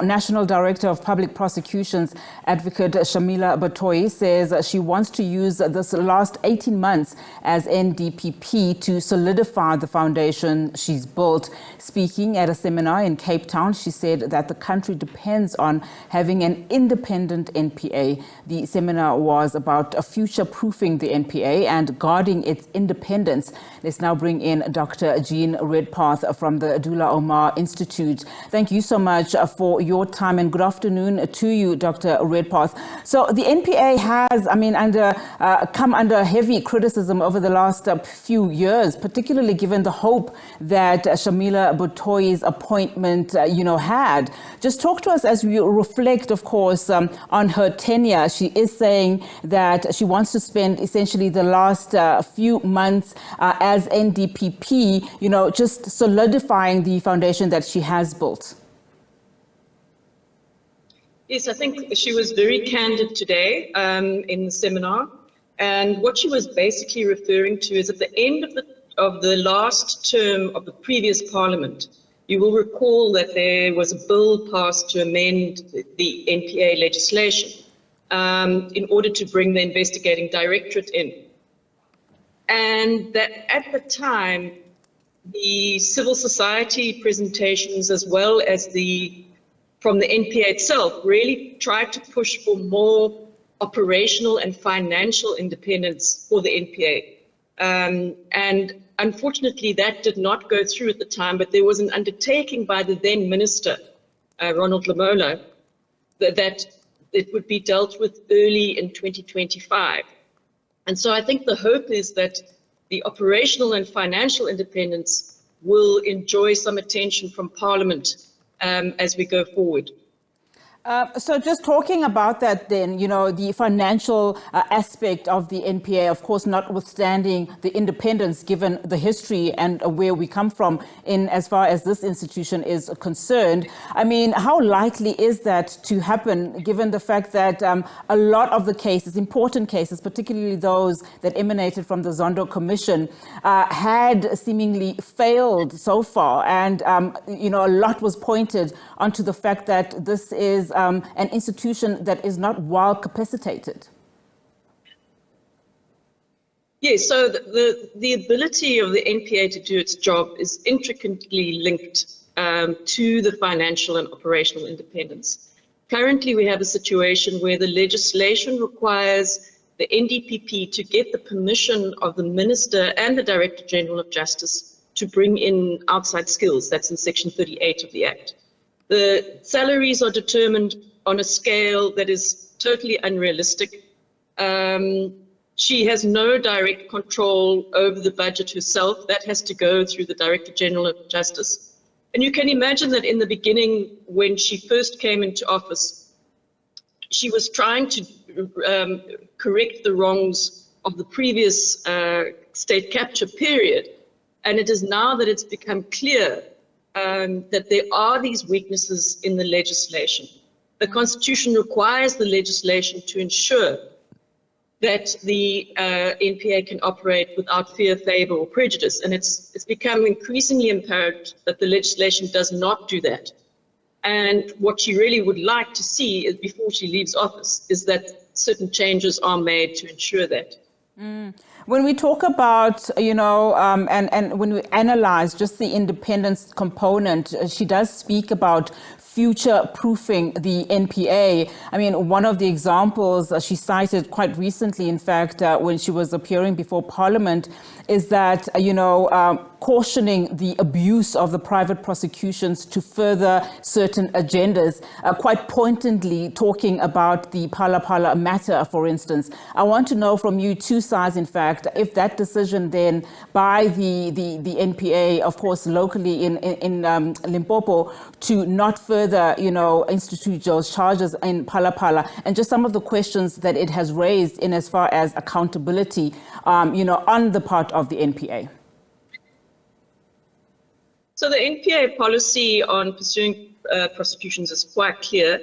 National Director of Public Prosecutions, Advocate Shamila Batohi, says she wants to use this last 18 months as NDPP to solidify the foundation she's built. Speaking at a seminar in Cape Town, she said that the country depends on having an independent NPA. The seminar was about future-proofing the NPA and guarding its independence. Let's now bring in Dr. Jean Redpath from the Dullah Omar Institute. Thank you so much for your time, and good afternoon to you, Dr. Redpath. So the NPA has, come under heavy criticism over the last few years, particularly given the hope that Shamila Batohi's appointment, had. Just talk to us as we reflect, of course, on her tenure. She is saying that she wants to spend essentially the last few months as NDPP, just solidifying the foundation that she has built. Yes, I think she was very candid today in the seminar, and what she was basically referring to is at the end of the last term of the previous parliament, you will recall that there was a bill passed to amend the NPA legislation in order to bring the investigating directorate in. And that at the time, the civil society presentations as well as from the NPA itself really tried to push for more operational and financial independence for the NPA. And unfortunately, that did not go through at the time, but there was an undertaking by the then minister, Ronald Lamola, that it would be dealt with early in 2025. And so I think the hope is that the operational and financial independence will enjoy some attention from Parliament as we go forward. So just talking about that then, the financial aspect of the NPA, of course, notwithstanding the independence given the history and where we come from in as far as this institution is concerned. I mean, how likely is that to happen given the fact that a lot of the cases, important cases, particularly those that emanated from the Zondo Commission, had seemingly failed so far? And, a lot was pointed onto the fact that this is an institution that is not well capacitated. Yes, so the ability of the NPA to do its job is intricately linked to the financial and operational independence. Currently, we have a situation where the legislation requires the NDPP to get the permission of the Minister and the Director General of Justice to bring in outside skills. That's in Section 38 of the Act. The salaries are determined on a scale that is totally unrealistic. She has no direct control over the budget herself. That has to go through the Director General of Justice. And you can imagine that in the beginning, when she first came into office, she was trying to correct the wrongs of the previous state capture period. And it is now that it's become clear that there are these weaknesses in the legislation. The Constitution requires the legislation to ensure that the NPA can operate without fear, favour or prejudice. And it's become increasingly apparent that the legislation does not do that. And what she really would like to see is, before she leaves office, is that certain changes are made to ensure that. When we talk about, and when we analyze just the independence component, she does speak about future-proofing the NPA. I mean, one of the examples she cited quite recently, in fact, when she was appearing before Parliament, is that, cautioning the abuse of the private prosecutions to further certain agendas, quite pointedly talking about the Phala Phala matter, for instance. I want to know from you two sides, in fact, if that decision then by the NPA, of course, locally in Limpopo, to not further, institute those charges in Phala Phala, and just some of the questions that it has raised in as far as accountability, on the part of the NPA. So the NPA policy on pursuing prosecutions is quite clear.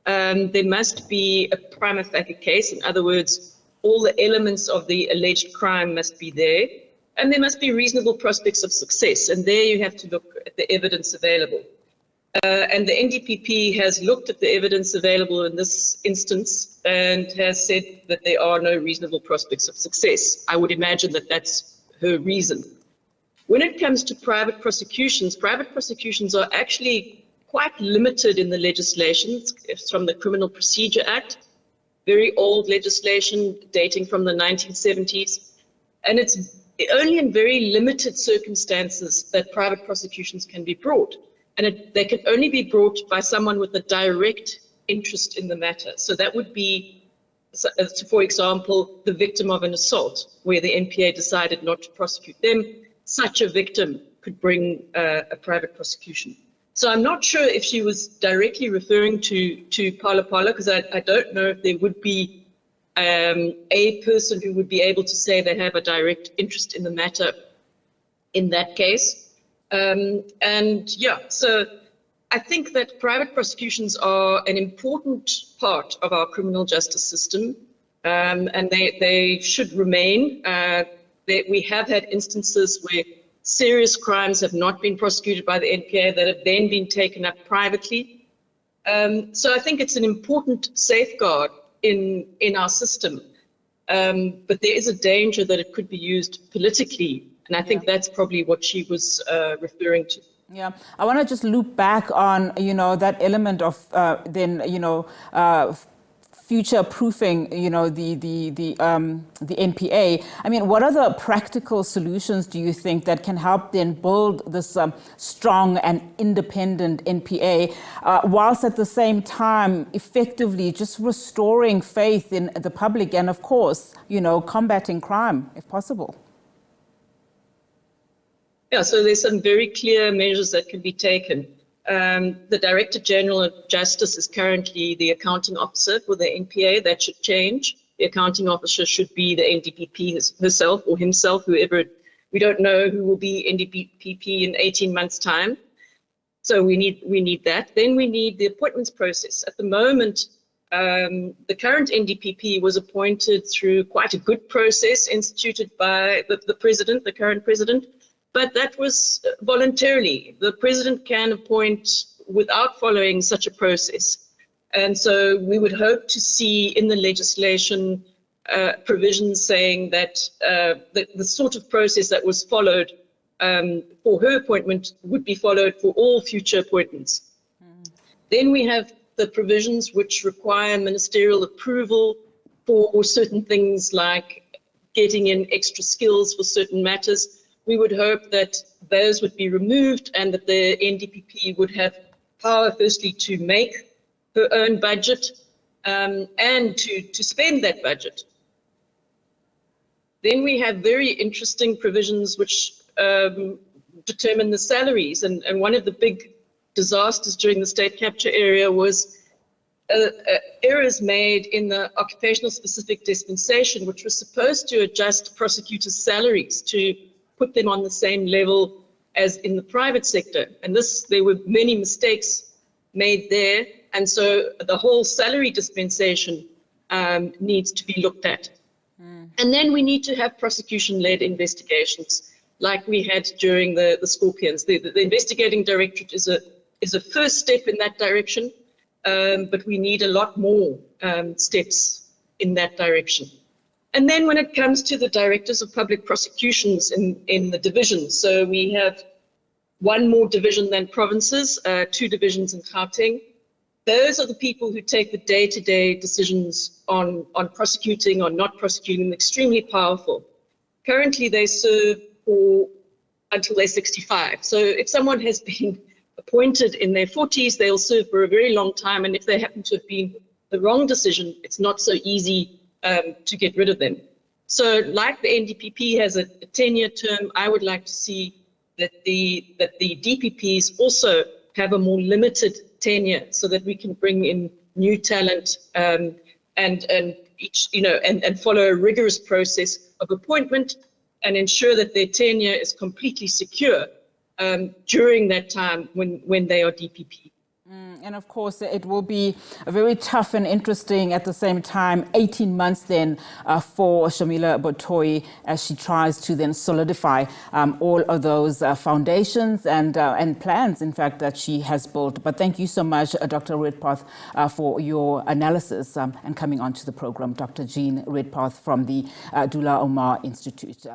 There must be a prima facie case. In other words, all the elements of the alleged crime must be there, and there must be reasonable prospects of success. And there you have to look at the evidence available. And the NDPP has looked at the evidence available in this instance and has said that there are no reasonable prospects of success. I would imagine that that's her reason. When it comes to private prosecutions are actually quite limited in the legislation. It's from the Criminal Procedure Act, very old legislation dating from the 1970s. And it's only in very limited circumstances that private prosecutions can be brought. And they can only be brought by someone with a direct interest in the matter. So that would be, for example, the victim of an assault, where the NPA decided not to prosecute them. Such a victim could bring a private prosecution. So I'm not sure if she was directly referring to Phala Phala, because I don't know if there would be a person who would be able to say they have a direct interest in the matter in that case. And yeah, so I think that private prosecutions are an important part of our criminal justice system, and they should remain. We have had instances where serious crimes have not been prosecuted by the NPA that have then been taken up privately. So I think it's an important safeguard in our system, but there is a danger that it could be used politically. And I think that's probably what she was referring to. Yeah, I want to just loop back on, that element of future proofing, the NPA. I mean, what are the practical solutions do you think that can help then build this strong and independent NPA, whilst at the same time effectively just restoring faith in the public and, of course, combating crime if possible? Yeah, so there's some very clear measures that can be taken. The Director General of Justice is currently the accounting officer for the NPA. That should change. The accounting officer should be the NDPP herself or himself, whoever. We don't know who will be NDPP in 18 months' time. So we need that. Then we need the appointments process. At the moment, the current NDPP was appointed through quite a good process instituted by the president, the current president. But that was voluntarily. The president can appoint without following such a process. And so we would hope to see in the legislation provisions saying that the sort of process that was followed for her appointment would be followed for all future appointments. Then we have the provisions which require ministerial approval for certain things like getting in extra skills for certain matters. We would hope that those would be removed and that the NDPP would have power, firstly, to make her own budget and to spend that budget. Then we have very interesting provisions which determine the salaries. And one of the big disasters during the state capture area was errors made in the occupational specific dispensation, which was supposed to adjust prosecutors' salaries to put them on the same level as in the private sector. And there were many mistakes made there. And so the whole salary dispensation needs to be looked at. And then we need to have prosecution-led investigations like we had during the Scorpions. The investigating directorate is a first step in that direction, but we need a lot more steps in that direction. And then when it comes to the directors of public prosecutions in the divisions, so we have one more division than provinces, 2 divisions in Gauteng. Those are the people who take the day-to-day decisions on prosecuting or not prosecuting, extremely powerful. Currently, they serve until they're 65. So if someone has been appointed in their 40s, they'll serve for a very long time. And if they happen to have been the wrong decision, it's not so easy to get rid of them. So like the NDPP has a 10-year term, I would like to see that the DPPs also have a more limited tenure so that we can bring in new talent and follow a rigorous process of appointment and ensure that their tenure is completely secure during that time when they are DPP. And of course, it will be very tough and interesting at the same time, 18 months then for Shamila Batohi as she tries to then solidify all of those foundations and plans, in fact, that she has built. But thank you so much, Dr. Redpath, for your analysis and coming onto the program. Dr. Jean Redpath from the Dullah Omar Institute.